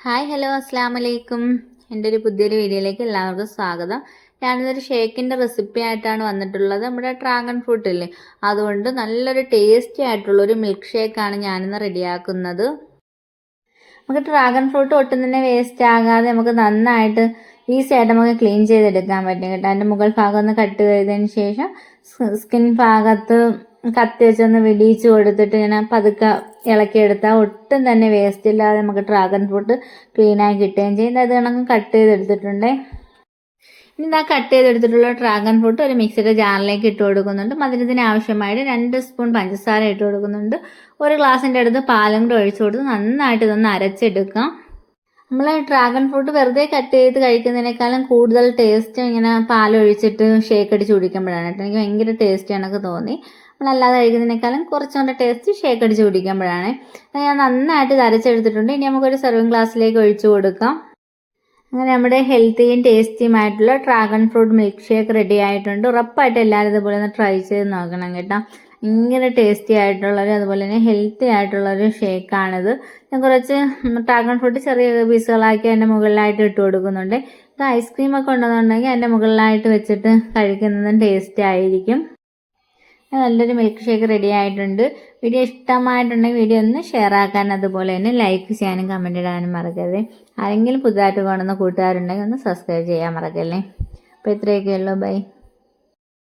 Hi hello അസ്സാം വലൈക്കും. എൻ്റെ ഒരു പുതിയൊരു വീഡിയോയിലേക്ക് എല്ലാവർക്കും സ്വാഗതം. ഞാനിതൊരു ഷേക്കിൻ്റെ റെസിപ്പി ആയിട്ടാണ് വന്നിട്ടുള്ളത്. നമ്മുടെ ഡ്രാഗൺ ഫ്രൂട്ട് ഇല്ലേ, അതുകൊണ്ട് നല്ലൊരു ടേസ്റ്റി ആയിട്ടുള്ളൊരു മിൽക്ക് ഷേക്കാണ് ഞാനിന്ന് റെഡിയാക്കുന്നത്. നമുക്ക് ഡ്രാഗൺ ഫ്രൂട്ട് ഒട്ടും തന്നെ വേസ്റ്റ് ആകാതെ നമുക്ക് നന്നായിട്ട് ഈസി ആയിട്ട് നമുക്ക് ക്ലീൻ ചെയ്തെടുക്കാൻ പറ്റും കേട്ടോ. അതിൻ്റെ മുകൾ ഭാഗം ഒന്ന് കട്ട് ചെയ്തതിന് ശേഷം സ്കിൻ ഭാഗത്ത് കത്തി വെച്ചൊന്ന് വിടിയിച്ച് കൊടുത്തിട്ട് ഇങ്ങനെ പതുക്കെ ഇളക്കിയെടുത്താൽ ഒട്ടും തന്നെ വേസ്റ്റ് ഇല്ലാതെ നമുക്ക് ഡ്രാഗൺ ഫ്രൂട്ട് ക്ലീനായി കിട്ടുകയും ചെയ്യും. അത് കണക്ക് കട്ട് ചെയ്തെടുത്തിട്ടുണ്ട്. ഇനി ഇതാ കട്ട് ചെയ്തെടുത്തിട്ടുള്ള ഡ്രാഗൺ ഫ്രൂട്ട് ഒരു മിക്സിയുടെ ജാറിലേക്ക് ഇട്ട് കൊടുക്കുന്നുണ്ട്. മധുരത്തിന് ആവശ്യമായിട്ട് 2 സ്പൂൺ പഞ്ചസാര ഇട്ട് കൊടുക്കുന്നുണ്ട്. ഒരു ഗ്ലാസിൻ്റെ അടുത്ത് പാലും കൂടെ ഒഴിച്ചു കൊടുത്ത് നന്നായിട്ട് ഇതൊന്ന് അരച്ചെടുക്കാം. നമ്മൾ ഡ്രാഗൺ ഫ്രൂട്ട് വെറുതെ കട്ട് ചെയ്ത് കഴിക്കുന്നതിനേക്കാളും കൂടുതൽ ടേസ്റ്റ് ഇങ്ങനെ പാലൊഴിച്ചിട്ട് ഷേക്ക് അടിച്ച് കുടിക്കുമ്പോഴാണ് കേട്ടോ. എനിക്ക് ഭയങ്കര ടേസ്റ്റ് കണക്ക് തോന്നി. നമ്മളല്ലാതെ കഴിക്കുന്നതിനേക്കാളും കുറച്ചുകൂടെ ടേസ്റ്റ് ഷേക്ക് അടിച്ച് കുടിക്കുമ്പോഴാണ്. ഞാൻ നന്നായിട്ട് ഇത് അരച്ചെടുത്തിട്ടുണ്ട്. ഇനി നമുക്കൊരു സെർവിങ് ഗ്ലാസ്സിലേക്ക് ഒഴിച്ചു കൊടുക്കാം. അങ്ങനെ നമ്മുടെ ഹെൽത്തിയും ടേസ്റ്റിയുമായിട്ടുള്ള dragon fruit milk shake ready ആയിട്ടുണ്ട്. ഉറപ്പായിട്ട് എല്ലാവരും ഇതുപോലെ ഒന്ന് ട്രൈ ചെയ്ത് നോക്കണം കേട്ടോ. ഭയങ്കര ടേസ്റ്റി ആയിട്ടുള്ളൊരു അതുപോലെ തന്നെ ഹെൽത്തി ആയിട്ടുള്ളൊരു ഷേക്കാണിത്. ഞാൻ കുറച്ച് ഡ്രാഗൺ ഫ്രൂട്ട് ചെറിയ പീസുകളാക്കി അതിൻ്റെ മുകളിലായിട്ട് ഇട്ട് കൊടുക്കുന്നുണ്ട്. ഇത് ഐസ്ക്രീമൊക്കെ ഉണ്ടെന്നുണ്ടെങ്കിൽ അതിൻ്റെ മുകളിലായിട്ട് വെച്ചിട്ട് കഴിക്കുന്നതും ടേസ്റ്റ് ആയിരിക്കും. നല്ലൊരു മിൽക്ക് ഷേക്ക് റെഡി ആയിട്ടുണ്ട്. വീഡിയോ ഇഷ്ടമായിട്ടുണ്ടെങ്കിൽ വീഡിയോ ഒന്ന് ഷെയർ ആക്കാൻ അതുപോലെ തന്നെ ലൈക്ക് ചെയ്യാനും കമൻറ്റ് ഇടാനും മറക്കരുത്. ആരെങ്കിലും പുതുതായിട്ട് കാണുന്ന കൂട്ടുകാരുണ്ടെങ്കിൽ ഒന്ന് സബ്സ്ക്രൈബ് ചെയ്യാൻ മറക്കല്ലേ. അപ്പോൾ ഇത്രയൊക്കെയുള്ളൂ. ബൈ.